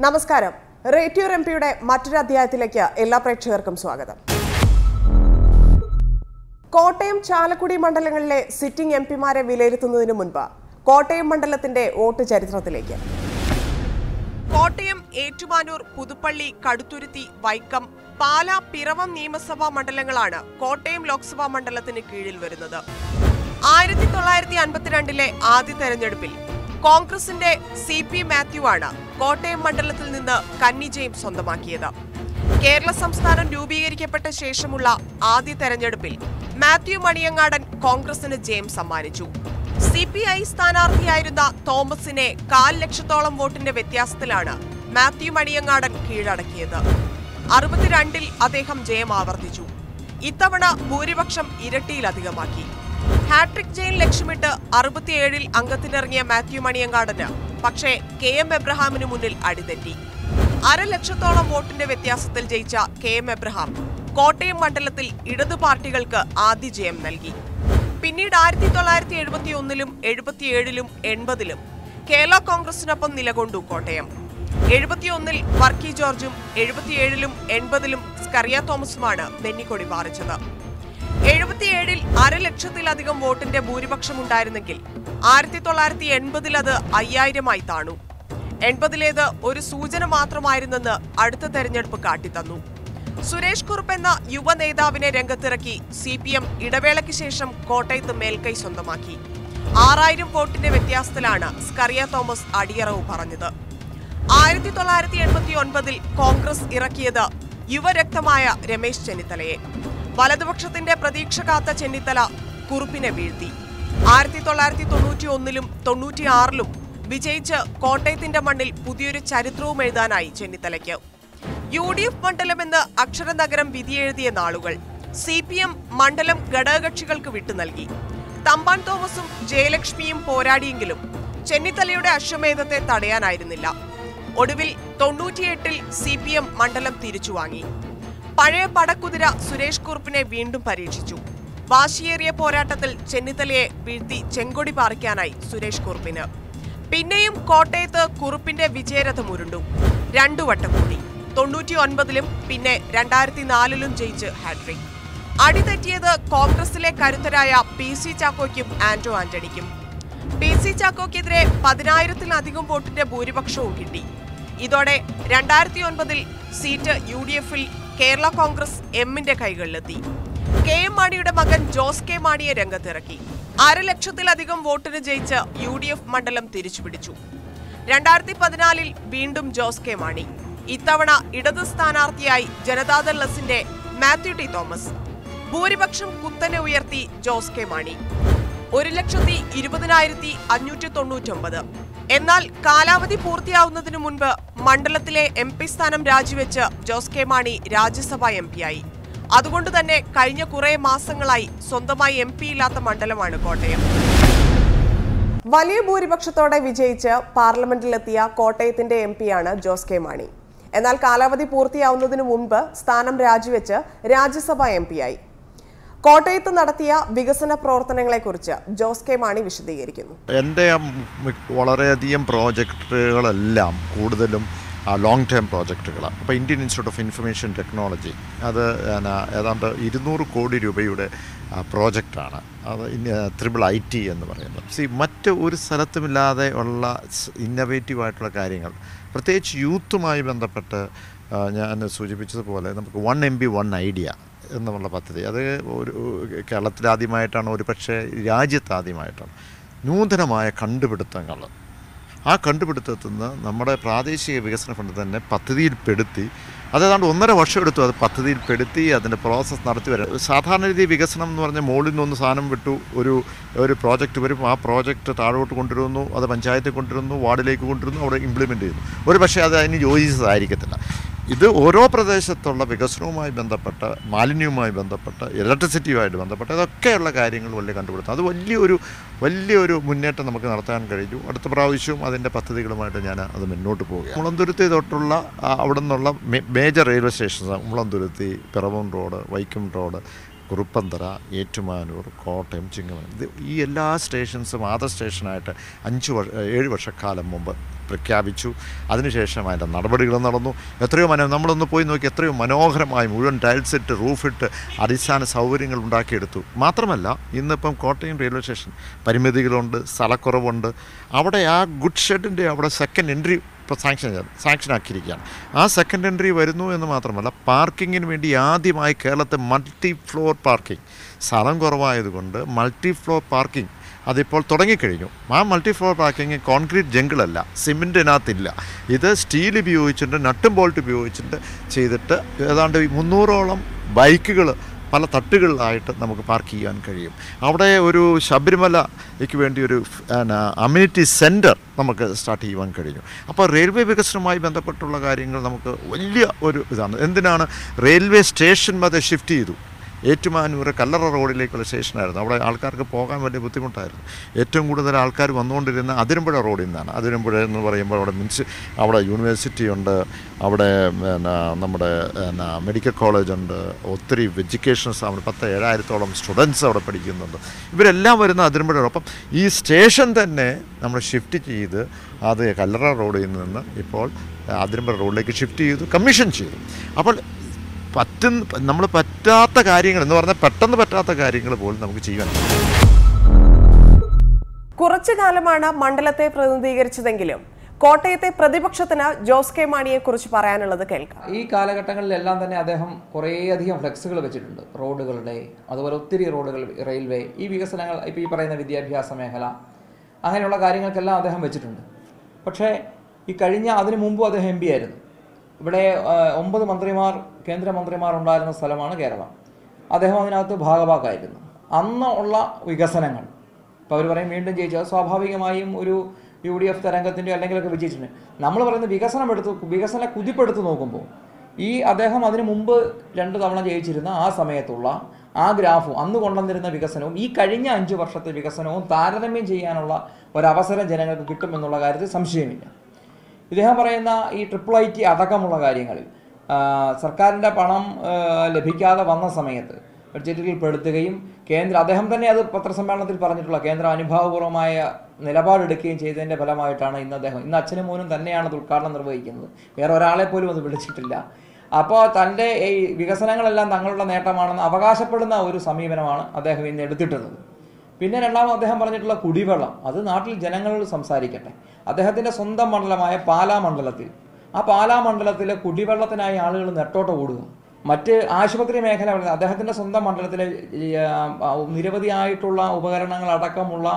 നമസ്കാരം. റേറ്റിയൂർ എംപിയുടെ മറ്റൊരു അധ്യായത്തിലേക്ക് എല്ലാ പ്രേക്ഷകർക്കും സ്വാഗതം. കോട്ടയം, ചാലക്കുടി മണ്ഡലങ്ങളിലെ സിറ്റിംഗ് എംപിമാരെ വിലയിരുത്തുന്നതിന് മുൻപ് കോട്ടയം മണ്ഡലത്തിന്റെ വോട്ട് ചരിത്രത്തിലേക്ക്. കോട്ടയം, ഏറ്റുമാനൂർ, പുതുപ്പള്ളി, കടുത്തുരുത്തി, വൈക്കം, പാല, പിറവം നിയമസഭാ മണ്ഡലങ്ങളാണ് കോട്ടയം ലോക്സഭാ മണ്ഡലത്തിന് കീഴിൽ വരുന്നത്. 1952 ആദ്യ തെരഞ്ഞെടുപ്പിൽ കോൺഗ്രസിന്റെ CP മാത്യു ആണ് കോട്ടയം മണ്ഡലത്തിൽ നിന്ന് കന്നി ജെയിംസ് സ്വന്തമാക്കിയത്. കേരള സംസ്ഥാനം രൂപീകരിക്കപ്പെട്ട ശേഷമുള്ള ആദ്യ തെരഞ്ഞെടുപ്പിൽ മാത്യു മണിയങ്ങാടൻ കോൺഗ്രസിന് ജയം സമ്മാനിച്ചു. CPI സ്ഥാനാർത്ഥിയായിരുന്ന തോമസിനെ 1/4 ലക്ഷത്തോളം വോട്ടിന്റെ വ്യത്യാസത്തിലാണ് മാത്യു മണിയങ്ങാടൻ കീഴടക്കിയത്. 62 അദ്ദേഹം ജയം ആവർത്തിച്ചു. ഇത്തവണ ഭൂരിപക്ഷം ഇരട്ടിയിലധികമാക്കി. ഹാട്രിക് ജയം ലക്ഷ്യമിട്ട് 67 അംഗത്തിനിറങ്ങിയ മാത്യു മണിയങ്ങാടന് പക്ഷേ KM എബ്രഹാമിന് മുന്നിൽ അടിതെറ്റി. 1/2 ലക്ഷത്തോളം വോട്ടിന്റെ വ്യത്യാസത്തിൽ ജയിച്ച KM എബ്രഹാം കോട്ടയം മണ്ഡലത്തിൽ ഇടതു പാർട്ടികൾക്ക് ആദ്യ ജയം നൽകി. പിന്നീട് 1971 77 80 കേരള കോൺഗ്രസിനൊപ്പം നിലകൊണ്ടു കോട്ടയം. 71 വർക്കി ജോർജും 77 80 സ്കറിയ തോമസുമാണ് വെന്നിക്കൊടി പാറിച്ചത്. 77 1/2 ലക്ഷത്തിലധികം വോട്ടിന്റെ ഭൂരിപക്ഷമുണ്ടായിരുന്നെങ്കിൽ 1980 അത് 5000 താണു. 80 ഒരു സൂചന മാത്രമായിരുന്നെന്ന് അടുത്ത തെരഞ്ഞെടുപ്പ് കാട്ടിത്തന്നു. സുരേഷ് കുറുപ്പ് എന്ന യുവ നേതാവിനെ രംഗത്തിറക്കി CPM ഇടവേളയ്ക്ക് ശേഷം കോട്ടയത്ത് മേൽക്കൈ സ്വന്തമാക്കി. 6000 വോട്ടിന്റെ വ്യത്യാസത്തിലാണ് സ്കറിയ തോമസ് അടിയറവ് പറഞ്ഞത്. 1989 കോൺഗ്രസ് ഇറക്കിയത് യുവരക്തമായ രമേശ് ചെന്നിത്തലയെ. വലതുപക്ഷത്തിന്റെ പ്രതീക്ഷ കാത്ത ചെന്നിത്തല കുറുപ്പിനെ വീഴ്ത്തി. 1991 96 വിജയിച്ച് കോട്ടയത്തിന്റെ മണ്ണിൽ പുതിയൊരു ചരിത്രവും എഴുതാനായി ചെന്നിത്തലയ്ക്ക്. UDF മണ്ഡലമെന്ന് അക്ഷരനഗരം വിധിയെഴുതിയ നാളുകൾ CPM മണ്ഡലം ഘടകകക്ഷികൾക്ക് വിട്ടു നൽകി. തമ്പാൻ തോമസും ജയലക്ഷ്മിയും പോരാടിയെങ്കിലും ചെന്നിത്തലയുടെ അശ്വമേധത്തെ തടയാനായിരുന്നില്ല. ഒടുവിൽ 98 CPM മണ്ഡലം തിരിച്ചുവാങ്ങി. പഴയ പടക്കുതിര സുരേഷ് കുറുപ്പിനെ വീണ്ടും പരീക്ഷിച്ചു. വാശിയേറിയ പോരാട്ടത്തിൽ ചെന്നിത്തലയെ വീഴ്ത്തി ചെങ്കൊടി പാറിക്കാനായി സുരേഷ് കുറുപ്പിന്. പിന്നെയും കോട്ടയത്ത് കുറുപ്പിന്റെ വിജയരഥം ഉരുണ്ടു. 2 വട്ടം കൂടി 99 പിന്നെ 2004 ജയിച്ച് ഹാട്രിക്. അടിതെറ്റിയത് കോൺഗ്രസിലെ കരുത്തരായ PC ചാക്കോയ്ക്കും ആന്റോ ആന്റണിക്കും. PC ചാക്കോയ്ക്കെതിരെ 10000-ലധികം വോട്ടിന്റെ ഭൂരിപക്ഷവും കിട്ടി. ഇതോടെ 2009 സീറ്റ് UDFൽ കേരള കോൺഗ്രസ് എമ്മിന്റെ കൈകളിലെത്തി. KM മാണിയുടെ മകൻ ജോസ് കെ മാണിയെ രംഗത്തിറക്കി. 1/2 ലക്ഷത്തിലധികം വോട്ടിന് ജയിച്ച് UDF മണ്ഡലം തിരിച്ചുപിടിച്ചു. 2014 വീണ്ടും ജോസ് കെ മാണി. ഇത്തവണ ഇടത് സ്ഥാനാർത്ഥിയായി ജനതാദൾ എസിന്റെ മാത്യു ടി തോമസ്. ഭൂരിപക്ഷം കുത്തനെ ഉയർത്തി ജോസ് കെ മാണി. 1,20,599. എന്നാൽ കാലാവധി പൂർത്തിയാവുന്നതിനു മുൻപ് മണ്ഡലത്തിലെ MP സ്ഥാനം രാജിവെച്ച് ജോസ് കെ മാണി രാജ്യസഭാ MP ആയി. അതുകൊണ്ട് തന്നെ കഴിഞ്ഞ കുറെ മാസങ്ങളായി സ്വന്തമായി MP ഇല്ലാത്ത മണ്ഡലമാണ് കോട്ടയം. വലിയ ഭൂരിപക്ഷത്തോടെ വിജയിച്ച് പാർലമെന്റിലെത്തിയ കോട്ടയത്തിന്റെ MP-യാണ് ജോസ് കെ മാണി. എന്നാൽ കാലാവധി പൂർത്തിയാവുന്നതിനു മുൻപ് സ്ഥാനം രാജിവെച്ച് രാജ്യസഭാ MP ആയി. കോട്ടയത്ത് നടത്തിയ വികസന പ്രവർത്തനങ്ങളെക്കുറിച്ച് ജോസ് കെ മാണി വിശദീകരിക്കുന്നു. എൻ്റെ വളരെയധികം പ്രോജക്റ്റുകളെല്ലാം കൂടുതലും ലോങ് ടേം പ്രോജക്റ്റുകളാണ്. അപ്പോൾ Indian institute of information technology അത് ഏതാണ്ട് 200 കോടി രൂപയുടെ പ്രോജക്റ്റാണ്. അത് IIIT എന്ന് പറയുന്നത്. മറ്റ് ഒരു സ്ഥലത്തുമില്ലാതെ ഉള്ള ഇന്നവേറ്റീവായിട്ടുള്ള കാര്യങ്ങൾ, പ്രത്യേകിച്ച് യൂത്തുമായി ബന്ധപ്പെട്ട് ഞാൻ സൂചിപ്പിച്ചതുപോലെ നമുക്ക് 1 MB 1 ഐഡിയ എന്നുള്ള പദ്ധതി, അത് ഒരു കേരളത്തിലാദ്യമായിട്ടാണ്, ഒരു പക്ഷേ രാജ്യത്താദ്യമായിട്ടാണ്. നൂതനമായ കണ്ടുപിടുത്തങ്ങൾ, ആ കണ്ടുപിടുത്തത്തിൽ നിന്ന് നമ്മുടെ പ്രാദേശിക വികസന ഫണ്ട് തന്നെ പദ്ധതിയിൽപ്പെടുത്തി, അതേതാണ്ട് 1.5 വർഷം എടുത്തു അത് പദ്ധതിയിൽപ്പെടുത്തി അതിൻ്റെ പ്രോസസ്സ് നടത്തി വരാം. സാധാരണ രീതി വികസനം എന്ന് പറഞ്ഞാൽ മുകളിൽ നിന്നൊന്ന് സാധനം വിട്ടു ഒരു പ്രോജക്റ്റ് വരും, ആ പ്രോജക്റ്റ് താഴോട്ട് കൊണ്ടുവരുന്നു, അത് പഞ്ചായത്തിൽ കൊണ്ടുവരുന്നു, വാർഡിലേക്ക് കൊണ്ടുവരുന്നു, അവിടെ ഇംപ്ലിമെൻ്റ് ചെയ്യുന്നു. ഒരു പക്ഷേ അത് അതിന് യോജിച്ചതായിരിക്കത്തില്ല. ഇത് ഓരോ പ്രദേശത്തുള്ള വികസനവുമായി ബന്ധപ്പെട്ട, മാലിന്യവുമായി ബന്ധപ്പെട്ട, ഇലക്ട്രിസിറ്റിയുമായിട്ട് ബന്ധപ്പെട്ട ഇതൊക്കെയുള്ള കാര്യങ്ങൾ വലിയ കണ്ടുപിടുത്തം. അത് വലിയൊരു മുന്നേറ്റം നമുക്ക് നടത്താൻ കഴിഞ്ഞു. അടുത്ത പ്രാവശ്യവും അതിൻ്റെ പദ്ധതികളുമായിട്ട് ഞാൻ അത് മുന്നോട്ട് പോവുകയാണ്. മുളന്തുരുത്തി തൊട്ടുള്ള അവിടെ നിന്നുള്ള major railway stations, Mulanthuruthy, Piravom road, Vaikom road, Kuruppanthara, Ettumanoor, Kottayam, Chingavanam, ഈ എല്ലാ സ്റ്റേഷൻസും ആദർ സ്റ്റേഷനായിട്ട് 7 വർഷക്കാലം മുമ്പ് പ്രഖ്യാപിച്ചു. അതിനുശേഷം അതിൻ്റെ നടപടികൾ നടന്നു. എത്രയോ നമ്മളൊന്ന് പോയി നോക്കി, എത്രയോ മനോഹരമായി മുഴുവൻ ടൈൽസിട്ട് റൂഫിട്ട് അടിസ്ഥാന സൗകര്യങ്ങൾ ഉണ്ടാക്കിയെടുത്തു. മാത്രമല്ല ഇന്നിപ്പം കോട്ടയം റെയിൽവേ സ്റ്റേഷൻ പരിമിതികളുണ്ട്, സ്ഥലക്കുറവുണ്ട്. അവിടെ ആ ഗുഡ് ഷെഡിൻ്റെ അവിടെ സെക്കൻഡ് എൻട്രി ഇപ്പോൾ സാങ്ഷനാക്കിയിരിക്കുകയാണ്. ആ സെക്കൻഡ് എൻട്രി വരുന്നു എന്ന് മാത്രമല്ല, പാർക്കിങ്ങിന് വേണ്ടി ആദ്യമായി കേരളത്തിൽ മൾട്ടി ഫ്ലോർ പാർക്കിംഗ്, സ്ഥലം കുറവായതുകൊണ്ട് മൾട്ടി ഫ്ലോർ പാർക്കിംഗ് അതിപ്പോൾ തുടങ്ങിക്കഴിഞ്ഞു. ആ മൾട്ടി ഫ്ലോർ പാർക്കിംഗ് കോൺക്രീറ്റ് ജംഗിളല്ല, സിമെൻറ്റിനകത്തില്ല. ഇത് സ്റ്റീൽ ഉപയോഗിച്ചിട്ട് നട്ടും ബോൾട്ട് ഉപയോഗിച്ചിട്ട് ചെയ്തിട്ട് ഏതാണ്ട് 300ഓളം ബൈക്കുകൾ പല തട്ടുകളിലായിട്ട് നമുക്ക് പാർക്ക് ചെയ്യാൻ കഴിയും. അവിടെ ഒരു ശബരിമലയ്ക്ക് വേണ്ടി ഒരു അമ്യൂണിറ്റി സെൻറ്റർ നമുക്ക് സ്റ്റാർട്ട് ചെയ്യുവാൻ കഴിഞ്ഞു. അപ്പോൾ റെയിൽവേ വികസനവുമായി ബന്ധപ്പെട്ടുള്ള കാര്യങ്ങൾ നമുക്ക് വലിയ ഒരു ഇതാണ്. എന്തിനാണ് റെയിൽവേ സ്റ്റേഷൻ മതം ഷിഫ്റ്റ് ചെയ്തു. ഏറ്റുമാനൂർ കല്ലറ റോഡിലേക്കുള്ള സ്റ്റേഷനായിരുന്നു. അവിടെ ആൾക്കാർക്ക് പോകാൻ വലിയ ബുദ്ധിമുട്ടായിരുന്നു. ഏറ്റവും കൂടുതൽ ആൾക്കാർ വന്നുകൊണ്ടിരുന്ന അതിരമ്പുഴ റോഡിൽ നിന്നാണ്. അതിരമ്പുഴ എന്ന് പറയുമ്പോൾ അവിടെ യൂണിവേഴ്സിറ്റി ഉണ്ട്, അവിടെ നമ്മുടെ മെഡിക്കൽ കോളേജ് ഉണ്ട്, ഒത്തിരി എഡ്യൂക്കേഷൻ സ്ഥാപനം 7,000-ഓളം സ്റ്റുഡൻസ് അവിടെ പഠിക്കുന്നുണ്ട്. ഇവരെല്ലാം വരുന്ന അതിരമ്പുഴ. അപ്പം ഈ സ്റ്റേഷൻ തന്നെ നമ്മൾ ഷിഫ്റ്റ് ചെയ്ത് അത് കല്ലറ റോഡിൽ നിന്ന് ഇപ്പോൾ അതിരമ്പുഴ റോഡിലേക്ക് ഷിഫ്റ്റ് ചെയ്തു, കമ്മീഷൻ ചെയ്തു. അപ്പോൾ നമ്മൾ പറ്റാത്ത കാര്യങ്ങൾ എന്ന് പറഞ്ഞാൽ പെട്ടെന്ന് പറ്റാത്ത കാര്യങ്ങൾ പോലും നമുക്ക് ചെയ്യാൻ പറ്റും. കുറച്ചു കാലമാണ് മണ്ഡലത്തെ പ്രതിനിധീകരിച്ചതെങ്കിലും കോട്ടയത്തെ പ്രതിപക്ഷത്തിന് ജോസ് കെ മാണിയെ കുറിച്ച് പറയാനുള്ളത് കേൾക്കാം. ഈ കാലഘട്ടങ്ങളിലെല്ലാം തന്നെ അദ്ദേഹം കുറേയധികം ഫ്ലെക്സുകൾ വെച്ചിട്ടുണ്ട്. റോഡുകളുടെ, അതുപോലെ ഒത്തിരി റോഡുകൾ, റെയിൽവേ, ഈ വികസനങ്ങൾ, ഇപ്പോൾ ഈ പറയുന്ന വിദ്യാഭ്യാസ മേഖല, അങ്ങനെയുള്ള കാര്യങ്ങൾക്കെല്ലാം അദ്ദേഹം വെച്ചിട്ടുണ്ട്. പക്ഷേ അതിനു മുമ്പും അദ്ദേഹം MP ആയിരുന്നു. ഇവിടെ 9 മന്ത്രിമാർ, കേന്ദ്രമന്ത്രിമാർ ഉണ്ടായിരുന്ന സ്ഥലമാണ് കേരളം. അദ്ദേഹം അതിനകത്ത് ഭാഗഭാക്കായിരുന്നു. അന്ന് ഉള്ള വികസനങ്ങൾ ഇപ്പോൾ അവർ പറയും വീണ്ടും ജയിച്ചു. അത് സ്വാഭാവികമായും ഒരു UDF തരംഗത്തിൻ്റെ അല്ലെങ്കിലൊക്കെ വിജയിച്ചിട്ടുണ്ട്. നമ്മൾ പറയുന്ന വികസന കുതിപ്പെടുത്ത് നോക്കുമ്പോൾ അദ്ദേഹം അതിനു മുമ്പ് 2 തവണ ജയിച്ചിരുന്ന ആ സമയത്തുള്ള ആ ഗ്രാഫും അന്ന് കൊണ്ടുവന്നിരുന്ന വികസനവും ഈ കഴിഞ്ഞ 5 വർഷത്തെ വികസനവും താരതമ്യം ചെയ്യാനുള്ള ഒരവസരം ജനങ്ങൾക്ക് കിട്ടുമെന്നുള്ള കാര്യത്തിൽ സംശയമില്ല. ഇദ്ദേഹം പറയുന്ന ഈ IIIT അടക്കമുള്ള കാര്യങ്ങളിൽ സർക്കാരിൻ്റെ പണം ലഭിക്കാതെ വന്ന സമയത്ത് ബഡ്ജറ്റിൽ പെടുത്തുകയും അദ്ദേഹം തന്നെ അത് പത്രസമ്മേളനത്തിൽ പറഞ്ഞിട്ടുള്ള കേന്ദ്രം അനുഭാവപൂർവമായ നിലപാടെടുക്കുകയും ചെയ്തതിൻ്റെ ഫലമായിട്ടാണ് ഇന്ന് അച്ഛനും മോനും തന്നെയാണ് അത് ഉദ്ഘാടനം നിർവഹിക്കുന്നത്. വേറെ ഒരാളെ പോലും അത് വിളിച്ചിട്ടില്ല. അപ്പോൾ തൻ്റെ ഈ വികസനങ്ങളെല്ലാം തങ്ങളുടെ നേട്ടമാണെന്ന് അവകാശപ്പെടുന്ന ഒരു സമീപനമാണ് അദ്ദേഹം ഇന്ന് എടുത്തിട്ടുള്ളത്. പിന്നെ രണ്ടാമത് അദ്ദേഹം പറഞ്ഞിട്ടുള്ള കുടിവെള്ളം, അത് നാട്ടിൽ ജനങ്ങളോട് സംസാരിക്കട്ടെ. അദ്ദേഹത്തിൻ്റെ സ്വന്തം മണ്ഡലമായ പാലാ മണ്ഡലത്തിലെ കുടിവെള്ളത്തിനായി ആളുകൾ നെട്ടോട്ട് ഓടുക. മറ്റ് ആശുപത്രി മേഖല, അദ്ദേഹത്തിൻ്റെ സ്വന്തം മണ്ഡലത്തിലെ നിരവധിയായിട്ടുള്ള ഉപകരണങ്ങൾ അടക്കമുള്ള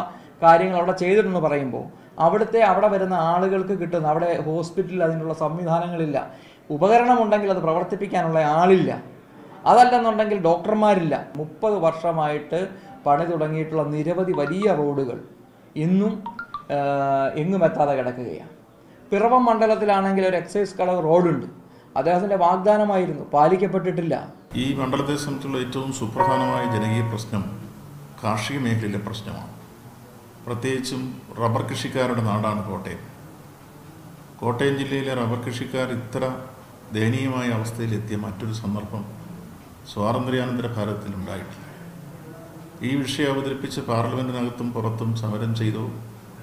കാര്യങ്ങൾ അവിടെ ചെയ്തിട്ടെന്ന് പറയുമ്പോൾ അവിടെ വരുന്ന ആളുകൾക്ക് കിട്ടുന്ന, അവിടെ ഹോസ്പിറ്റലിൽ അതിനുള്ള സംവിധാനങ്ങളില്ല. ഉപകരണമുണ്ടെങ്കിൽ അത് പ്രവർത്തിപ്പിക്കാനുള്ള ആളില്ല. അതല്ലെന്നുണ്ടെങ്കിൽ ഡോക്ടർമാരില്ല. 30 വർഷമായിട്ട് പണി തുടങ്ങിയിട്ടുള്ള നിരവധി വലിയ റോഡുകൾ ഇന്നും എങ്ങും എത്താതെ കിടക്കുകയാണ്. പിറവം മണ്ഡലത്തിലാണെങ്കിൽ ഒരു എക്സൈസ് കളവ് റോഡുണ്ട്. അദ്ദേഹത്തിൻ്റെ വാഗ്ദാനമായിരുന്നു, പാലിക്കപ്പെട്ടിട്ടില്ല. ഈ മണ്ഡലത്തെ സംബന്ധിച്ചുള്ള ഏറ്റവും സുപ്രധാനമായ ജനകീയ പ്രശ്നം കാർഷിക മേഖലയിലെ പ്രശ്നമാണ്. പ്രത്യേകിച്ചും റബ്ബർ കൃഷിക്കാരുടെ നാടാണ് കോട്ടയം. കോട്ടയം ജില്ലയിലെ റബ്ബർ കൃഷിക്കാർ ഇത്ര ദയനീയമായ അവസ്ഥയിലെത്തിയ മറ്റൊരു സന്ദർഭം സ്വാതന്ത്ര്യാനന്തര ഭാരതത്തിൽ ഉണ്ടായിട്ടില്ല. ഈ വിഷയം അവതരിപ്പിച്ച് പാർലമെൻറ്റിനകത്തും പുറത്തും സമരം ചെയ്തോ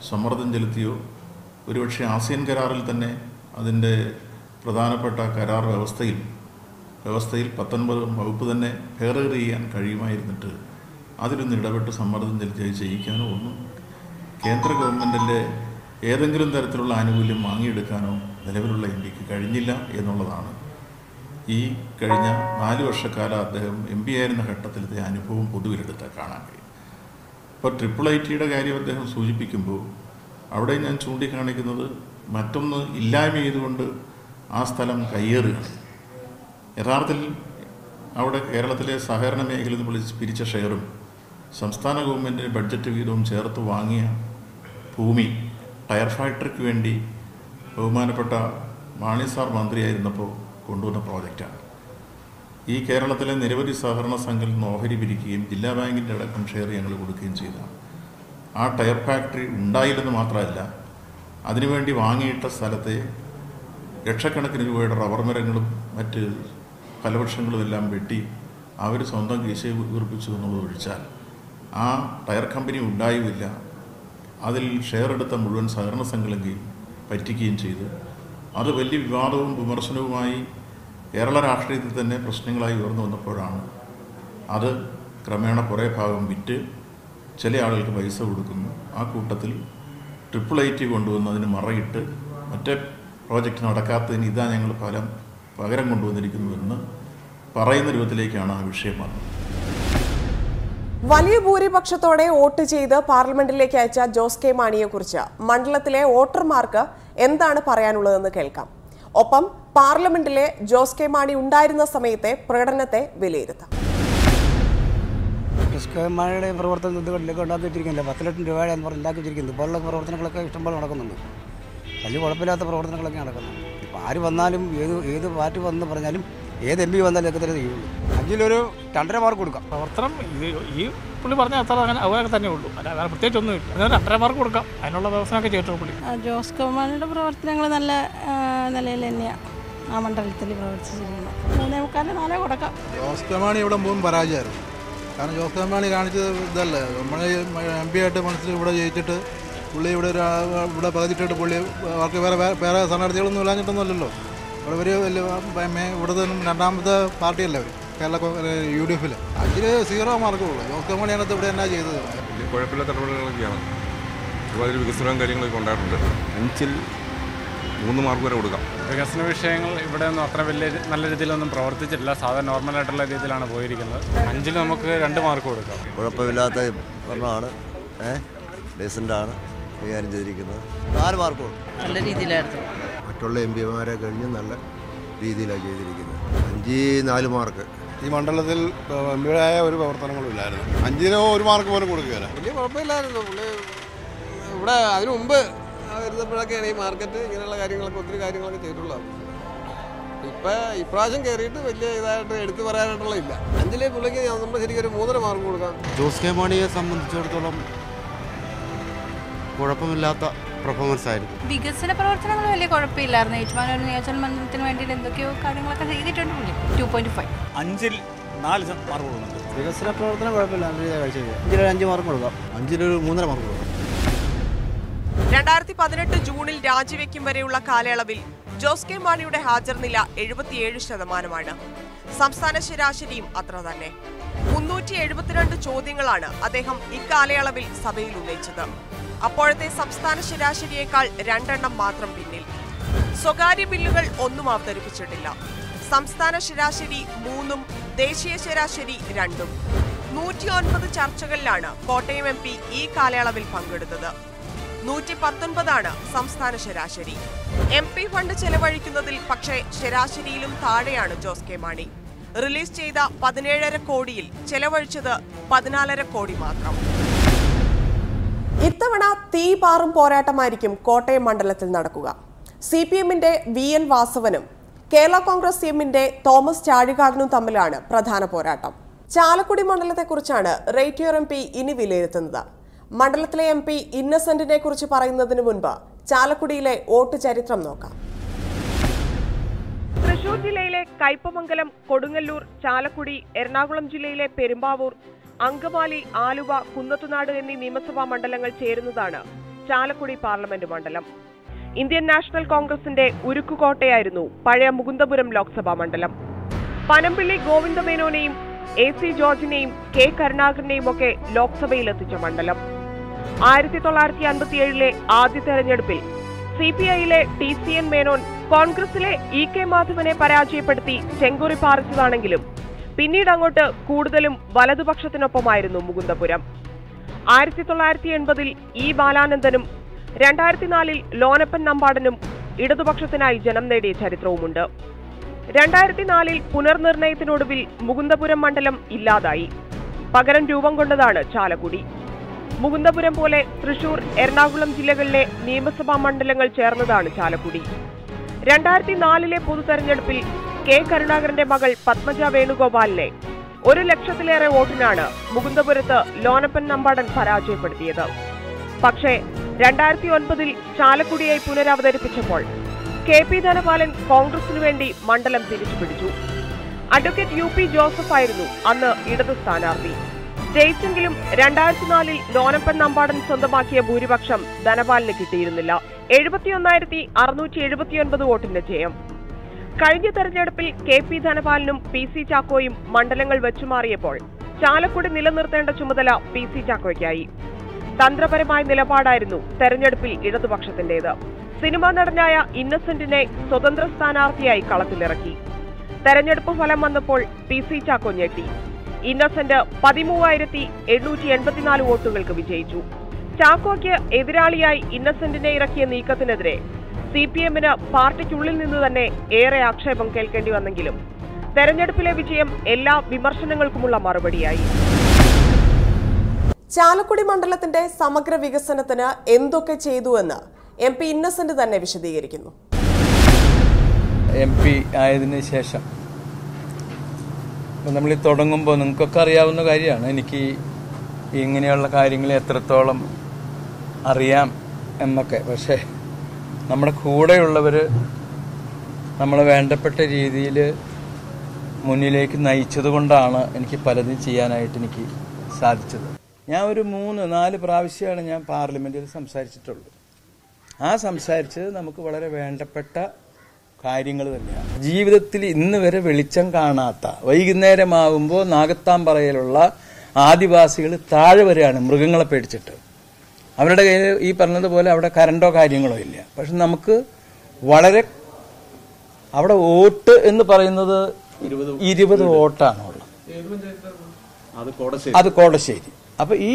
സമ്മർദ്ദം ചെലുത്തിയോ ഒരുപക്ഷെ ആസിയൻ കരാറിൽ തന്നെ അതിൻ്റെ പ്രധാനപ്പെട്ട കരാർ വ്യവസ്ഥയിൽ 19 വകുപ്പ് തന്നെ ഭേദഗതി ചെയ്യാൻ കഴിയുമായിരുന്നിട്ട് അതിലൊന്ന് ഇടപെട്ട് സമ്മർദ്ദം ചെലുത്തി ചെയ്യിക്കാനോ ഒന്നും കേന്ദ്ര ഗവൺമെൻറ്റിൻ്റെ ഏതെങ്കിലും തരത്തിലുള്ള ആനുകൂല്യം വാങ്ങിയെടുക്കാനോ നിലവിലുള്ള MPക്ക് കഴിഞ്ഞില്ല എന്നുള്ളതാണ് ഈ കഴിഞ്ഞ 4 വർഷക്കാലം അദ്ദേഹം MP ആയിരുന്ന ഘട്ടത്തിലത്തെ അനുഭവം പൊതുവിലെടുത്താൽ കാണാൻ കഴിയും. ഇപ്പോൾ IIITയുടെ കാര്യം അദ്ദേഹം സൂചിപ്പിക്കുമ്പോൾ അവിടെ ഞാൻ ചൂണ്ടിക്കാണിക്കുന്നത് മറ്റൊന്ന് ഇല്ലായ്മ ചെയ്തുകൊണ്ട് ആ സ്ഥലം കയ്യേറുകയാണ്. യഥാർത്ഥത്തിൽ അവിടെ കേരളത്തിലെ സഹകരണ മേഖലയിൽ നിന്ന് പിരിച്ച ഷെയറും സംസ്ഥാന ഗവൺമെൻറ്റിൻ്റെ ബഡ്ജറ്റ് വീതവും ചേർത്ത് വാങ്ങിയ ഭൂമി ടയർ ഫാക്ടറിക്ക് വേണ്ടി ബഹുമാനപ്പെട്ട മാണി സാർ മന്ത്രിയായിരുന്നപ്പോൾ കൊണ്ടുവന്ന പ്രോജക്റ്റാണ്. ഈ കേരളത്തിലെ നിരവധി സഹകരണ സംഘങ്ങളിൽ നിന്ന് ഓഹരി പിരിക്കുകയും ജില്ലാ ബാങ്കിൻ്റെ അടക്കം ഷെയർ ഞങ്ങൾ കൊടുക്കുകയും ചെയ്തതാണ്. ആ ടയർ ഫാക്ടറി ഉണ്ടായില്ലെന്ന് മാത്രമല്ല, അതിനുവേണ്ടി വാങ്ങിയിട്ട സ്ഥലത്തെ ലക്ഷക്കണക്കിന് രൂപയുടെ റബ്ബർ മരങ്ങളും മറ്റ് ഫലവൃക്ഷങ്ങളും എല്ലാം വെട്ടി അവർ സ്വന്തം കീശയെ വീർപ്പിച്ചു എന്നുള്ളത് ഒഴിച്ചാൽ ആ ടയർ കമ്പനി ഉണ്ടായുമില്ല. അതിൽ ഷെയർ എടുത്ത മുഴുവൻ സഹകരണ സംഘങ്ങളെങ്കിലും പറ്റിക്കുകയും ചെയ്തു. അത് വലിയ വിവാദവും വിമർശനവുമായി കേരള രാഷ്ട്രീയത്തിൽ തന്നെ പ്രശ്നങ്ങളായി ഉയർന്നു വന്നപ്പോഴാണ് അത് ക്രമേണ കുറേ ഭാഗം വിറ്റ് ചില ആളുകൾക്ക് പൈസ കൊടുക്കുന്നു. ആ കൂട്ടത്തിൽ IIIT കൊണ്ടുവന്ന് അതിന് മറയിട്ട് മറ്റേ പ്രോജക്റ്റ് നടക്കാത്തതിന് ഇതാ ഞങ്ങൾ പകരം കൊണ്ടുവന്നിരിക്കുന്നുവെന്ന് പറയുന്ന രൂപത്തിലേക്കാണ് ആ വിഷയം വന്നത്. വലിയ ഭൂരിപക്ഷത്തോടെ വോട്ട് ചെയ്ത് പാർലമെന്റിലേക്ക് അയച്ച ജോസ് കെ മാണിയെക്കുറിച്ച് മണ്ഡലത്തിലെ വോട്ടർമാർക്ക് എന്താണ് പറയാനുള്ളതെന്ന് കേൾക്കാം. ഒപ്പം പാർലമെന്റിലെ ജോസ് കെ മാണി ഉണ്ടായിരുന്ന സമയത്തെ പ്രകടനത്തെ വിലയിരുത്താം. ജോസ് കെ മാണിയുടെ പ്രവർത്തനം ഇതുകളിലേക്ക് ഉണ്ടാക്കി വെച്ചിരിക്കുന്നില്ല. 10 ലക്ഷം രൂപയുടെ എന്ന് പറഞ്ഞ് ഉണ്ടാക്കി വെച്ചിരിക്കുന്നു. ഇപ്പോഴുള്ള പ്രവർത്തനങ്ങളൊക്കെ ഇഷ്ടംപോലെ നടക്കുന്നുണ്ട്. വലിയ കുഴപ്പമില്ലാത്ത പ്രവർത്തനങ്ങളൊക്കെ നടക്കുന്നുണ്ട്. ഇപ്പോൾ ആര് വന്നാലും ഏത് പാർട്ടി വന്ന് പറഞ്ഞാലും ഏത് MP വന്നാലും ഒക്കെ തന്നെ ചെയ്യുള്ളൂ. 5-ൽ 2.5 മാർക്ക് കൊടുക്കാം. പ്രവർത്തനം ഈ പുള്ളി പറഞ്ഞ അത്ര അങ്ങനെ തന്നെ ഉള്ളൂ. അല്ല പ്രത്യേകിച്ച് ഒന്നുമില്ല. 2.5 മാർക്ക് കൊടുക്കാം. അതിനുള്ള വ്യവസ്ഥയൊക്കെ ചെയ്തിട്ടുണ്ട് പുള്ളി. ജോസ് കെ മാണിയുടെ പ്രവർത്തനങ്ങൾ നല്ല നിലയിൽ തന്നെയാണ് ആ മണ്ഡലത്തിൽ പ്രവർത്തിച്ചിരിക്കുന്നത്. 3.25 കൊടുക്കാം. ജോസ് കെ മാണി ഇവിടെ മുമ്പ് പരാജയമായിരുന്നു. കാരണം ജോസ് കെ മാണി കാണിച്ചത് ഇതല്ലേ, നമ്മളെ MP ആയിട്ട് മനസ്സിൽ ഇവിടെ ജയിച്ചിട്ട് പുള്ളി ഇവിടെ പതിച്ചിട്ട് പുള്ളി അവർക്ക് വേറെ സ്ഥാനാർത്ഥികളൊന്നും ഇല്ലാഞ്ഞിട്ടൊന്നുമല്ലല്ലോ. ഇവിടെ ഒരു ഇവിടെ തന്നെ 2ാമത്തെ പാർട്ടിയല്ലേ അവർ കേരള UDF. 5-ൽ 0 മാർക്കുള്ളൂ. ജോസ് കെ മാണി അതിനകത്ത് ഇവിടെ എന്നാ ചെയ്തത്? കുഴപ്പമില്ലാത്ത ഇടപെടലുകളൊക്കെയാണ്. ഒരുപാട് വികസനവും കാര്യങ്ങളൊക്കെ ഉണ്ടായിട്ടുണ്ട്. 5-ൽ 3 മാർക്ക് വരെ കൊടുക്കാം. വികസന വിഷയങ്ങൾ ഇവിടെ ഒന്നും അത്ര നല്ല രീതിയിലൊന്നും പ്രവർത്തിച്ചിട്ടില്ല. സാധാരണ നോർമലായിട്ടുള്ള രീതിയിലാണ് പോയിരിക്കുന്നത്. 5-ൽ നമുക്ക് 2 മാർക്ക് കൊടുക്കാം. കുഴപ്പമില്ലാത്ത ഭരണമാണ്. ഡീസൻ്റാണ് കൈകാര്യം ചെയ്തിരിക്കുന്നത്. 4 മാർക്ക് കൊടുക്കും. നല്ല രീതിയിലായിരുന്നു. മറ്റുള്ള MPമാരെ കഴിഞ്ഞ് നല്ല രീതിയിലാണ് ചെയ്തിരിക്കുന്നത്. 5-4 മാർക്ക്. ഈ മണ്ഡലത്തിൽ ഗംഭീരമായ ഒരു പ്രവർത്തനങ്ങളും ഇല്ലായിരുന്നു. 5-ന് 1 മാർക്ക് പോലും കൊടുക്കുകയില്ല. വലിയ കുഴപ്പമില്ലായിരുന്നു. പുള്ളി ഇവിടെ അതിനു മുമ്പ് വരുന്നപ്പോഴൊക്കെയാണ് ഈ മാർക്കറ്റ് ഇങ്ങനെയുള്ള കാര്യങ്ങളൊക്കെ ഒത്തിരി കാര്യങ്ങളൊക്കെ ചെയ്തിട്ടുള്ളത്. ഇപ്രാവശ്യം കയറിയിട്ട് വലിയ ഇതായിട്ട് എടുത്തു പറയാനായിട്ടുള്ള ഇല്ല. 5-ൽ പുള്ളിക്ക് നമ്മൾ ശരിക്കും ഒരു 3.5 മാർക്ക് കൊടുക്കാം. ജോസ് കെ മാണിയെ സംബന്ധിച്ചിടത്തോളം കുഴപ്പമില്ലാത്ത പെർഫോമൻസ് ആയിരുന്നു. വികസന പ്രവർത്തനങ്ങൾ വലിയ കുഴപ്പമില്ലായിരുന്നു. ഏറ്റുമാനൂർ നിയോജക മണ്ഡലത്തിന് വേണ്ടിയിട്ട് എന്തൊക്കെയോ കാര്യങ്ങളൊക്കെ ചെയ്തിട്ടുണ്ട് പുള്ളി. 2.5. 5-ൽ 4 മാർക്ക് കൊടുക്കുന്നുണ്ട്. വികസന പ്രവർത്തനം കുഴപ്പമില്ല. 5-ൽ 5 മാർക്ക് കൊടുക്കാം. 5-ൽ 3.5 മാർക്ക് കൊടുക്കാം. 2018 ജൂണിൽ രാജിവെക്കും വരെയുള്ള കാലയളവിൽ ജോസ് കെ മാണിയുടെ ഹാജർ നില 77%. സംസ്ഥാന ശരാശരിയും അത്ര തന്നെ. 372 ചോദ്യങ്ങളാണ് അദ്ദേഹം ഇക്കാലയളവിൽ സഭയിൽ ഉന്നയിച്ചത്. അപ്പോഴത്തെ സംസ്ഥാന ശരാശരിയേക്കാൾ 2 എണ്ണം മാത്രം പിന്നിൽ. സ്വകാര്യ ബില്ലുകൾ ഒന്നും അവതരിപ്പിച്ചിട്ടില്ല. സംസ്ഥാന ശരാശരി 3-ഉം ദേശീയ ശരാശരി 2-ഉം. 109 ചർച്ചകളിലാണ് കോട്ടയം MP ഈ കാലയളവിൽ പങ്കെടുത്തത്. 119 സംസ്ഥാന ശരാശരി. MP ഫണ്ട് ചെലവഴിക്കുന്നതിൽ പക്ഷേ ശരാശരിയിലും താഴെയാണ് ജോസ് കെ മാണി. റിലീസ് ചെയ്ത 17.5 കോടിയിൽ ചെലവഴിച്ചത് 14.5 കോടി മാത്രം. ഇത്തവണ തീപാറും പോരാട്ടമായിരിക്കും കോട്ടയം മണ്ഡലത്തിൽ നടക്കുക. CPM-ന്റെ VN വാസവനും കേരള കോൺഗ്രസ് എമ്മിന്റെ തോമസ് ചാഴികാടനും തമ്മിലാണ് പ്രധാന പോരാട്ടം. ചാലക്കുടി മണ്ഡലത്തെക്കുറിച്ചാണ് റേറ്റിയോർ MP ഇനി വിലയിരുത്തുന്നത്. മണ്ഡലത്തിലെ MP ഇന്നസെന്റിനെ കുറിച്ച് പറയുന്നതിന് മുൻപ് ചാലക്കുടിയിലെ വോട്ട് ചരിത്രം നോക്കാം. തൃശൂർ ജില്ലയിലെ കയ്പമംഗലം, കൊടുങ്ങല്ലൂർ, ചാലക്കുടി, എറണാകുളം ജില്ലയിലെ പെരുമ്പാവൂർ, അങ്കമാലി, ആലുവ, കുന്നത്തുനാട് എന്നീ നിയമസഭാ മണ്ഡലങ്ങൾ ചേരുന്നതാണ് ചാലക്കുടി പാർലമെന്റ് മണ്ഡലം. ഇന്ത്യൻ നാഷണൽ കോൺഗ്രസിന്റെ ഉരുക്കുകോട്ടയായിരുന്നു പഴയ മുകുന്ദപുരം ലോക്സഭാ മണ്ഡലം. പനമ്പിള്ളി ഗോവിന്ദമേനോനെയും AC ജോർജിനെയും K കരുണാകരനെയും ഒക്കെ ലോക്സഭയിലെത്തിച്ച മണ്ഡലം. 1957 ആദ്യ തെരഞ്ഞെടുപ്പിൽ CPI-ലെ TCN മേനോൻ കോൺഗ്രസിലെ EK മാധവനെ പരാജയപ്പെടുത്തി ചെങ്കുറി പാറിച്ചതാണെങ്കിലും പിന്നീട് അങ്ങോട്ട് കൂടുതലും വലതുപക്ഷത്തിനൊപ്പമായിരുന്നു മുകുന്ദപുരം. 1980 E ബാലാനന്ദനും 2004 ലോനപ്പൻ നമ്പാടനും ഇടതുപക്ഷത്തിനായി ജനം നേടിയ ചരിത്രവുമുണ്ട്. 2004 പുനർനിർണയത്തിനൊടുവിൽ മുകുന്ദപുരം മണ്ഡലം ഇല്ലാതായി. പകരം രൂപം കൊണ്ടതാണ് ചാലക്കുടി. മുകുന്ദപുരം പോലെ തൃശൂർ, എറണാകുളം ജില്ലകളിലെ നിയമസഭാ മണ്ഡലങ്ങൾ ചേർന്നതാണ് ചാലക്കുടി. 2004 പൊതുതെരഞ്ഞെടുപ്പിൽ K കരുണാകരന്റെ മകൾ പത്മജ വേണുഗോപാലിനെ 1 ലക്ഷത്തിലേറെ വോട്ടിനാണ് മുകുന്ദപുരത്ത് ലോനപ്പൻ നമ്പാടൻ പരാജയപ്പെടുത്തിയത്. പക്ഷേ 2009 ചാലക്കുടിയായി പുനരവതരിപ്പിച്ചപ്പോൾ KP ധനപാലൻ കോൺഗ്രസിനു വേണ്ടി മണ്ഡലം തിരിച്ചുപിടിച്ചു. അഡ്വക്കേറ്റ് UP ജോസഫ് ആയിരുന്നു അന്ന് ഇടതു സ്ഥാനാർത്ഥി. ജയിച്ചെങ്കിലും 2004 ലോനപ്പൻ നമ്പാടൻ സ്വന്തമാക്കിയ ഭൂരിപക്ഷം ധനപാലിന് കിട്ടിയിരുന്നില്ല. 71,679 വോട്ടിന്റെ ജയം. കഴിഞ്ഞ തെരഞ്ഞെടുപ്പിൽ KP ധനപാലനും PC ചാക്കോയും മണ്ഡലങ്ങൾ വെച്ചുമാറിയപ്പോൾ ചാലക്കുടി നിലനിർത്തേണ്ട ചുമതല PC ചാക്കോയ്ക്കായി. തന്ത്രപരമായ നിലപാടായിരുന്നു തെരഞ്ഞെടുപ്പിൽ ഇടതുപക്ഷത്തിന്റേത്. സിനിമാ നടനായ ഇന്നസെന്റിനെ സ്വതന്ത്ര സ്ഥാനാർത്ഥിയായി കളത്തിലിറക്കി. തെരഞ്ഞെടുപ്പ് ഫലം വന്നപ്പോൾ PC ചാക്കോ ഞെട്ടി. ഇന്നസെന്റ് 13,884 വോട്ടുകൾക്ക് വിജയിച്ചു. ചാക്കോയ്ക്ക് എതിരാളിയായി ഇന്നസെന്റിനെ ഇറക്കിയ നീക്കത്തിനെതിരെ CPM-ന് പാർട്ടിക്കുള്ളിൽ നിന്ന് തന്നെ ഏറെ ആക്ഷേപം കേൾക്കേണ്ടി വന്നെങ്കിലും തെരഞ്ഞെടുപ്പിലെ വിജയം എല്ലാ വിമർശനങ്ങൾക്കുമുള്ള മറുപടിയായി. ചാലക്കുടി മണ്ഡലത്തിന്റെ സമഗ്ര വികസനത്തിന് എന്തൊക്കെ ചെയ്തുവെന്ന് MP ഇന്നസെന്റ് തന്നെ വിശദീകരിക്കുന്നു. MP ആയതിനു ശേഷം നമ്മൾ തുടങ്ങുമ്പോൾ നിങ്ങൾക്കൊക്കെ അറിയാവുന്ന കാര്യമാണ്, എനിക്ക് ഇങ്ങനെയുള്ള കാര്യങ്ങൾ എത്രത്തോളം അറിയാം എന്നൊക്കെ. പക്ഷേ നമ്മുടെ കൂടെയുള്ളവർ നമ്മളെ വേണ്ടപ്പെട്ട രീതിയിൽ മുന്നിലേക്ക് നയിച്ചത് കൊണ്ടാണ് എനിക്ക് പലതും ചെയ്യാനായിട്ട് എനിക്ക് സാധിച്ചത്. ഞാൻ ഒരു 3-4 പ്രാവശ്യമാണ് ഞാൻ പാർലമെൻറ്റിൽ സംസാരിച്ചിട്ടുള്ളൂ. ആ സംസാരിച്ചത് നമുക്ക് വളരെ വേണ്ടപ്പെട്ട കാര്യങ്ങൾ തന്നെയാണ്. ജീവിതത്തിൽ ഇന്ന് വരെ വെളിച്ചം കാണാത്ത, വൈകുന്നേരമാകുമ്പോൾ നാഗത്താംപറയിലുള്ള ആദിവാസികൾ താഴെ വരെയാണ് മൃഗങ്ങളെ പേടിച്ചിട്ട്. അവരുടെ കയ്യിൽ ഈ പറഞ്ഞതുപോലെ അവിടെ കറണ്ടോ കാര്യങ്ങളോ ഇല്ല. പക്ഷെ നമുക്ക് വളരെ അവിടെ വോട്ട് എന്ന് പറയുന്നത് 20 വോട്ടാണ് ഉള്ളത്. അത് കോടശ്ശേരി. അപ്പൊ ഈ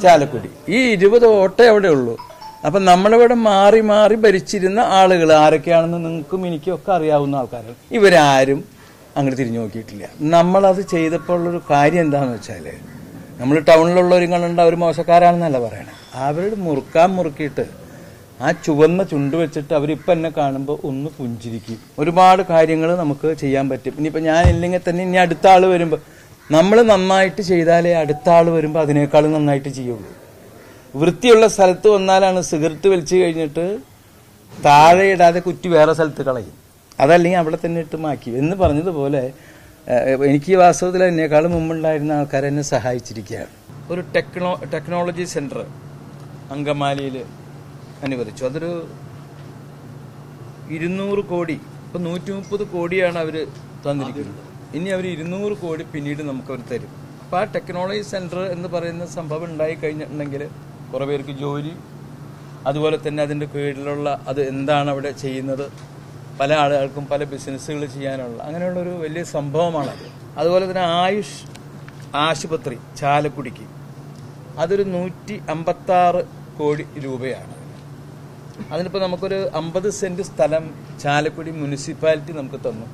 ചാലക്കുടി ഈ 20 വോട്ടേ അവിടെ ഉള്ളൂ. അപ്പൊ നമ്മളിവിടെ മാറി മാറി ഭരിച്ചിരുന്ന ആളുകൾ ആരൊക്കെയാണെന്ന് നിങ്ങൾക്കും എനിക്കും ഒക്കെ അറിയാവുന്ന ആൾക്കാരാണ്. ഇവരാരും അങ്ങനെ തിരിഞ്ഞു നോക്കിയിട്ടില്ല. നമ്മളത് ചെയ്തപ്പോൾ ഉള്ളൊരു കാര്യം എന്താണെന്ന് വെച്ചാൽ, നമ്മൾ ടൗണിലുള്ളവരും കണ്ടുണ്ട് അവർ മോശക്കാരാണെന്നല്ല പറയണേ. അവരുടെ മുറുക്കിയിട്ട് ആ ചുവന്ന ചുണ്ട് വെച്ചിട്ട് അവരിപ്പം എന്നെ കാണുമ്പോൾ ഒന്ന് പുഞ്ചിരിക്കും. ഒരുപാട് കാര്യങ്ങൾ നമുക്ക് ചെയ്യാൻ പറ്റും. ഇനിയിപ്പോൾ ഞാൻ ഇല്ലെങ്കിൽ തന്നെ ഇനി അടുത്ത ആൾ വരുമ്പോൾ നമ്മൾ നന്നായിട്ട് ചെയ്താലേ അടുത്ത ആൾ വരുമ്പോൾ അതിനേക്കാളും നന്നായിട്ട് ചെയ്യുള്ളൂ. വൃത്തിയുള്ള സ്ഥലത്ത് വന്നാലാണ് സിഗരറ്റ് വലിച്ചു കഴിഞ്ഞിട്ട് താഴെ ഇടാതെ കുറ്റി വേറെ സ്ഥലത്ത് കളയും. അതല്ലെങ്കിൽ അവിടെ തന്നെ ഇട്ട് മാക്കി എന്ന് പറഞ്ഞതുപോലെ എനിക്ക് ഈ വാസ്തവത്തിൽ എന്നെക്കാളും മുമ്പുണ്ടായിരുന്ന ആൾക്കാർ എന്നെ സഹായിച്ചിരിക്കുകയാണ്. ഒരു ടെക്നോളജി സെൻറ്റർ അങ്കമാലിയിൽ അനുവദിച്ചു. അതൊരു 200 കോടി, ഇപ്പം 130 കോടിയാണ് അവർ തന്നിരിക്കുന്നത്. ഇനി അവർ 200 കോടി പിന്നീട് നമുക്കവർ തരും. അപ്പോൾ ആ ടെക്നോളജി സെൻറ്റർ എന്ന് പറയുന്ന സംഭവം ഉണ്ടായി കഴിഞ്ഞിട്ടുണ്ടെങ്കിൽ കുറേ പേർക്ക് ജോലി, അതുപോലെ തന്നെ അതിൻ്റെ കീഴിലുള്ള അത് എന്താണ് അവിടെ ചെയ്യുന്നത്, പല ആളുകൾക്കും പല ബിസിനസ്സുകൾ ചെയ്യാനുള്ള അങ്ങനെയുള്ളൊരു വലിയ സംഭവമാണത്. അതുപോലെ തന്നെ ആയുഷ് ആശുപത്രി ചാലക്കുടിക്ക് അതൊരു 156 കോടി രൂപയാണ്. അതിനിപ്പോൾ നമുക്കൊരു 50 സെൻറ്റ് സ്ഥലം ചാലക്കുടി മുനിസിപ്പാലിറ്റി നമുക്ക് തന്നു.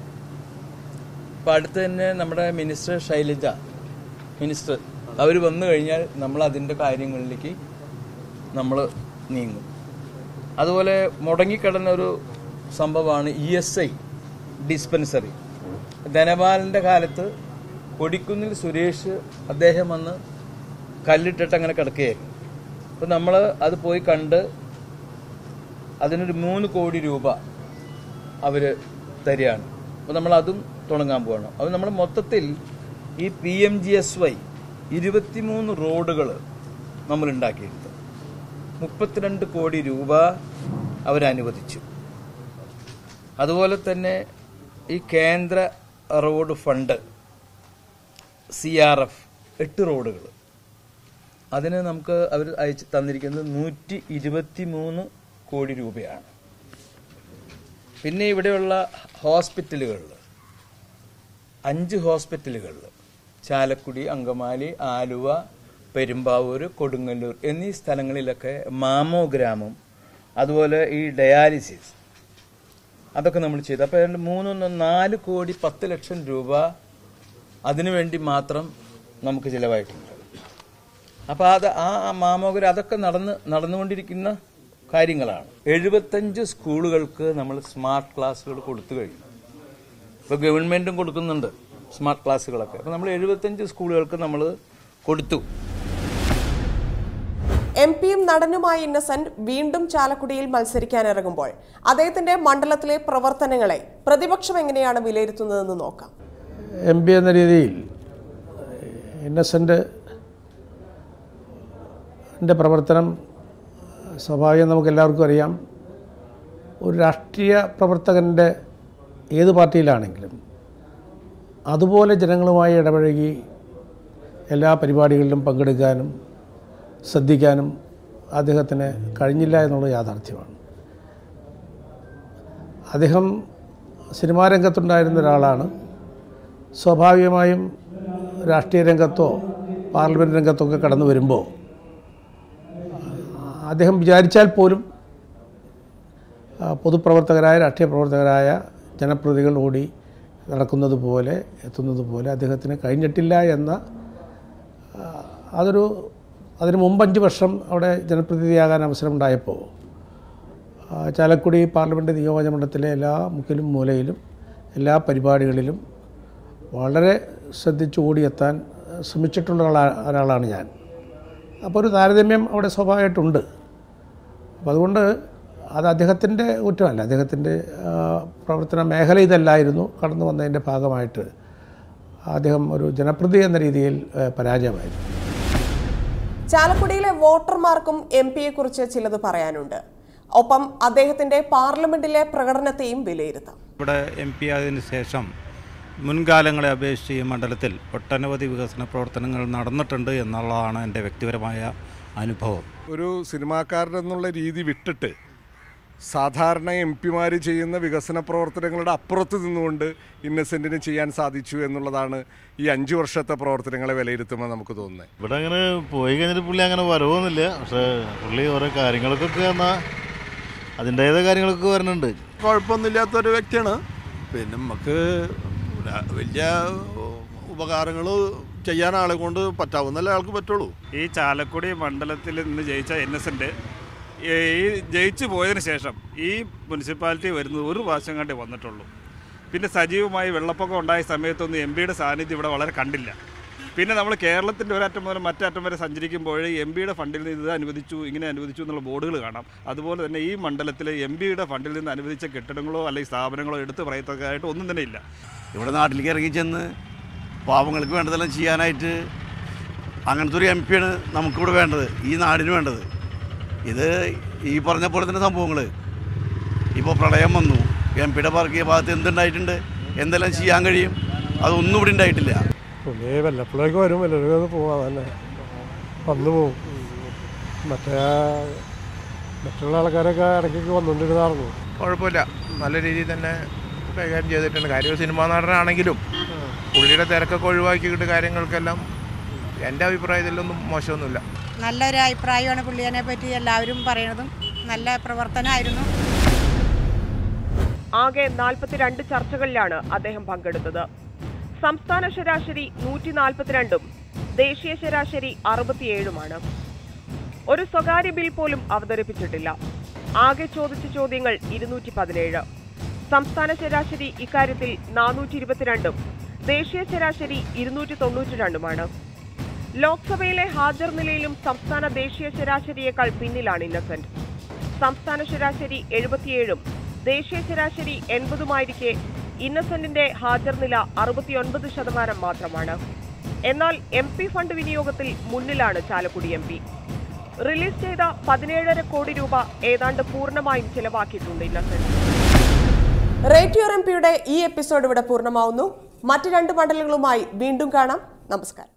അപ്പോൾ അടുത്ത് തന്നെ നമ്മുടെ മിനിസ്റ്റർ ശൈലജ മിനിസ്റ്റർ അവർ വന്നു കഴിഞ്ഞാൽ നമ്മൾ അതിൻ്റെ കാര്യങ്ങളിലേക്ക് നമ്മൾ നീങ്ങും. അതുപോലെ മുടങ്ങിക്കിടന്ന ഒരു സംഭവമാണ് ESI ഡിസ്പെൻസറി. ധനപാലൻ്റെ കാലത്ത് കൊടിക്കുന്നിൽ സുരേഷ് അദ്ദേഹം വന്ന് കല്ലിട്ടിട്ട് അങ്ങനെ കിടക്കുകയായിരുന്നു. അപ്പോൾ നമ്മൾ അത് പോയി കണ്ട് അതിനൊരു 3 കോടി രൂപ അവർ തരികയാണ്. അപ്പോൾ നമ്മളതും തുടങ്ങാൻ പോകണം. അത് നമ്മൾ മൊത്തത്തിൽ ഈ PMGSY 23 റോഡുകൾ നമ്മൾ ഉണ്ടാക്കിയെടുത്തു. 32 കോടി രൂപ അവരനുവദിച്ചു. അതുപോലെ തന്നെ ഈ കേന്ദ്ര റോഡ് ഫണ്ട് CRF 8 റോഡുകൾ അതിന് നമുക്ക് അവർ അയച്ച് തന്നിരിക്കുന്നത് 123 കോടി രൂപയാണ്. പിന്നെ ഇവിടെയുള്ള ഹോസ്പിറ്റലുകളിൽ 5 ഹോസ്പിറ്റലുകളിൽ ചാലക്കുടി, അങ്കമാലി, ആലുവ, പെരുമ്പാവൂർ, കൊടുങ്ങല്ലൂർ എന്നീ സ്ഥലങ്ങളിലൊക്കെ മാമോഗ്രാമും അതുപോലെ ഈ ഡയാലിസിസ് അതൊക്കെ നമ്മൾ ചെയ്തു. അപ്പോൾ 4 കോടി 10 ലക്ഷം രൂപ അതിനുവേണ്ടി മാത്രം നമുക്ക് ചിലവായിട്ടുണ്ട്. അപ്പോൾ അത് ആ മാമോഗ്രാം അതൊക്കെ നടന്നുകൊണ്ടിരിക്കുന്ന കാര്യങ്ങളാണ്. 75 സ്കൂളുകൾക്ക് നമ്മൾ സ്മാർട്ട് ക്ലാസ്സുകൾ കൊടുത്തു കഴിഞ്ഞു. ഇപ്പോൾ ഗവൺമെൻറ്റും കൊടുക്കുന്നുണ്ട് സ്മാർട്ട് ക്ലാസ്സുകളൊക്കെ. അപ്പോൾ നമ്മൾ 75 സ്കൂളുകൾക്ക് നമ്മൾ കൊടുത്തു. MP-യും നടനുമായ ഇന്നസെന്റ് വീണ്ടും ചാലക്കുടിയിൽ മത്സരിക്കാനിറങ്ങുമ്പോൾ അദ്ദേഹത്തിന്റെ മണ്ഡലത്തിലെ പ്രവർത്തനങ്ങളെ പ്രതിപക്ഷം എങ്ങനെയാണ് വിലയിരുത്തുന്നതെന്ന് നോക്കാം. MP എന്ന രീതിയിൽ ഇന്നസെന്റിന്റെ പ്രവർത്തനം സ്വാഭാവികം നമുക്കെല്ലാവർക്കും അറിയാം, ഒരു രാഷ്ട്രീയ പ്രവർത്തകൻ്റെ ഏത് പാർട്ടിയിലാണെങ്കിലും അതുപോലെ ജനങ്ങളുമായി ഇടപഴകി എല്ലാ പരിപാടികളിലും പങ്കെടുക്കാനും ശ്രദ്ധിക്കാനും അദ്ദേഹത്തിന് കഴിഞ്ഞില്ല എന്നുള്ളത് യാഥാർത്ഥ്യമാണ്. അദ്ദേഹം സിനിമാ രംഗത്തുണ്ടായിരുന്ന ഒരാളാണ്. സ്വാഭാവികമായും രാഷ്ട്രീയ രംഗത്തോ പാർലമെൻറ്റ് രംഗത്തോ ഒക്കെ കടന്നു വരുമ്പോൾ അദ്ദേഹം വിചാരിച്ചാൽ പോലും പൊതുപ്രവർത്തകരായ രാഷ്ട്രീയ പ്രവർത്തകരായ ജനപ്രതിനിധികൾ ഓടി നടക്കുന്നത് പോലെ എത്തുന്നത് പോലെ അദ്ദേഹത്തിന് കഴിഞ്ഞിട്ടില്ല എന്ന അതിന് മുമ്പ് 5 വർഷം അവിടെ ജനപ്രതിനിധിയാകാൻ അവസരമുണ്ടായപ്പോൾ ചാലക്കുടി പാർലമെൻറ്റ് നിയോജകമണ്ഡലത്തിലെ എല്ലാ മുക്കിലും മൂലയിലും എല്ലാ പരിപാടികളിലും വളരെ ശ്രദ്ധിച്ച് ഓടിയെത്താൻ ശ്രമിച്ചിട്ടുള്ള ഒരാളാണ് ഞാൻ. അപ്പോൾ ഒരു താരതമ്യം അവിടെ സ്വാഭാവികമായിട്ടുണ്ട്. അപ്പോൾ അതുകൊണ്ട് അത് അദ്ദേഹത്തിൻ്റെ കുറ്റമല്ല, അദ്ദേഹത്തിൻ്റെ പ്രവർത്തന മേഖല ഇതല്ലായിരുന്നു. കടന്നു വന്നതിൻ്റെ ഭാഗമായിട്ട് അദ്ദേഹം ഒരു ജനപ്രതിനിധി എന്ന രീതിയിൽ പരാജയമായിരുന്നു. ചാലക്കുടിയിലെ വോട്ടർമാർക്കും MP-യെക്കുറിച്ച് ചിലത് പറയാനുണ്ട്. ഒപ്പം അദ്ദേഹത്തിന്റെ പാർലമെന്റിലെ പ്രകടനത്തെയും വിലയിരുത്താം. ഇവിടെ MP ആയതിനു ശേഷം മുൻകാലങ്ങളെ അപേക്ഷിച്ച് ഈ മണ്ഡലത്തിൽ ഒട്ടനവധി വികസന പ്രവർത്തനങ്ങൾ നടന്നിട്ടുണ്ട് എന്നുള്ളതാണ് എൻ്റെ വ്യക്തിപരമായ അനുഭവം. ഒരു സിനിമാക്കാരനെന്നുള്ള രീതി വിട്ടിട്ട് സാധാരണ MP-മാർ ചെയ്യുന്ന വികസന പ്രവർത്തനങ്ങളുടെ അപ്പുറത്ത് നിന്നുകൊണ്ട് ഇന്നസെൻറ്റിന് ചെയ്യാൻ സാധിച്ചു എന്നുള്ളതാണ് ഈ 5 വർഷത്തെ പ്രവർത്തനങ്ങളെ വിലയിരുത്തുമ്പോൾ നമുക്ക് തോന്നുന്നത്. ഇവിടെ അങ്ങനെ പോയി കഴിഞ്ഞിട്ട് പുള്ളി അങ്ങനെ വരവൊന്നുമില്ല. പക്ഷേ പുള്ളി ഓരോ കാര്യങ്ങൾക്കൊക്കെ എന്നാൽ അതിൻ്റേതായ കാര്യങ്ങളൊക്കെ വരുന്നുണ്ട്. കുഴപ്പമൊന്നുമില്ലാത്തൊരു വ്യക്തിയാണ്. പിന്നെ നമുക്ക് വലിയ ഉപകാരങ്ങൾ ചെയ്യാൻ ആളെ കൊണ്ട് പറ്റാവുന്നല്ലേ ആൾക്ക് പറ്റുള്ളൂ. ഈ ചാലക്കുടി മണ്ഡലത്തിൽ നിന്ന് ജയിച്ച ഇന്നസെൻ്റ് ഈ ജയിച്ചു പോയതിന് ശേഷം ഈ മുനിസിപ്പാലിറ്റി വരുന്നത് ഒരു പ്രാവശ്യം കണ്ടേ വന്നിട്ടുള്ളൂ. പിന്നെ സജീവമായി വെള്ളപ്പൊക്കം ഉണ്ടായ സമയത്തൊന്നും MP-യുടെ സാന്നിധ്യം ഇവിടെ വളരെ കണ്ടില്ല. പിന്നെ നമ്മൾ കേരളത്തിൻ്റെ ഒരറ്റം മുതൽ മറ്ററ്റം വരെ സഞ്ചരിക്കുമ്പോൾ MP-യുടെ ഫണ്ടിൽ നിന്ന് ഇത് അനുവദിച്ചു ഇങ്ങനെ അനുവദിച്ചു എന്നുള്ള ബോർഡുകൾ കാണാം. അതുപോലെ തന്നെ ഈ മണ്ഡലത്തിൽ MP-യുടെ ഫണ്ടിൽ നിന്ന് അനുവദിച്ച കെട്ടിടങ്ങളോ അല്ലെങ്കിൽ സ്ഥാപനങ്ങളോ എടുത്ത് പറയത്തക്കതായിട്ട് ഒന്നും തന്നെ ഇല്ല. ഇവിടെ നാട്ടിലേക്ക് ഇറങ്ങി ചെന്ന് പാവങ്ങൾക്ക് വേണ്ടതെല്ലാം ചെയ്യാനായിട്ട് അങ്ങനത്തെ ഒരു MP-യാണ് നമുക്കിവിടെ വേണ്ടത്, ഈ നാടിന് വേണ്ടത്. ഇത് ഈ പറഞ്ഞ പോലെ തന്നെ സംഭവങ്ങൾ ഇപ്പോൾ പ്രളയം വന്നു, MP-യുടെ പാർക്കിയ ഭാഗത്ത് എന്തുണ്ടായിട്ടുണ്ട്, എന്തെല്ലാം ചെയ്യാൻ കഴിയും, അതൊന്നും ഇവിടെ ഉണ്ടായിട്ടില്ല. പുള്ളി വല്ലപ്പോഴൊക്കെ വരും, വല്ലപ്പോഴൊക്കെ പോവാം, തന്നെ വന്നു പോവും. മറ്റുള്ള ആൾക്കാരൊക്കെ ഇടയ്ക്കൊക്കെ വന്നുകൊണ്ടിരുന്നായിരുന്നു. കുഴപ്പമില്ല, നല്ല രീതിയിൽ തന്നെ കൈകാര്യം ചെയ്തിട്ടുണ്ട്. കാര്യം സിനിമാ നടനാണെങ്കിലും പുള്ളിയുടെ തിരക്കൊക്കെ ഒഴിവാക്കിയിട്ട് കാര്യങ്ങൾക്കെല്ലാം എൻ്റെ അഭിപ്രായത്തിലൊന്നും മോശമൊന്നുമില്ല. നല്ലൊരു അഭിപ്രായമാണ് പുള്ളിയെ പറ്റി എല്ലാവരും പറയണതും. നല്ല പ്രവർത്തനമായിരുന്നു. ആകെ 42 ചർച്ചകളിലാണ് അദ്ദേഹം പങ്കെടുത്തത്. സംസ്ഥാന ശരാശരി 142ഉം ദേശീയ ശരാശരി 67ഉമാണ്. ഒരു സ്വകാര്യ ബിൽ പോലും അവതരിപ്പിച്ചിട്ടില്ല. ആകെ ചോദിച്ച ചോദ്യങ്ങൾ 217. സംസ്ഥാന ശരാശരി ഇക്കാര്യത്തിൽ 422ഉം ദേശീയ ശരാശരി 292ഉമാണ്. ലോക്സഭയിലെ ഹാജർ നിലയിലും സംസ്ഥാന ദേശീയ ശരാശരിയേക്കാൾ പിന്നിലാണ് ഇന്നസെന്റ്. സംസ്ഥാന ശരാശരി 77ഉം ദേശീയ ശരാശരി 80ഉമായിരിക്കെ ഇന്നസെന്റിന്റെ ഹാജർ നില 69% മാത്രമാണ്. എന്നാൽ MP ഫണ്ട് വിനിയോഗത്തിൽ മുന്നിലാണ് ചാലക്കുടി MP. റിലീസ് ചെയ്ത 17.5 കോടി രൂപ ഏതാണ്ട് പൂർണ്ണമായും ചിലവാക്കിയിട്ടുണ്ട് ഇന്നസെന്റ്. റേറ്റ് യുവർ MP-യുടെ ഈ എപ്പിസോഡ് ഇവിടെ പൂർണ്ണമാവുന്നു. മറ്റ് 2 മണ്ഡലങ്ങളുമായി വീണ്ടും കാണാം. നമസ്കാരം.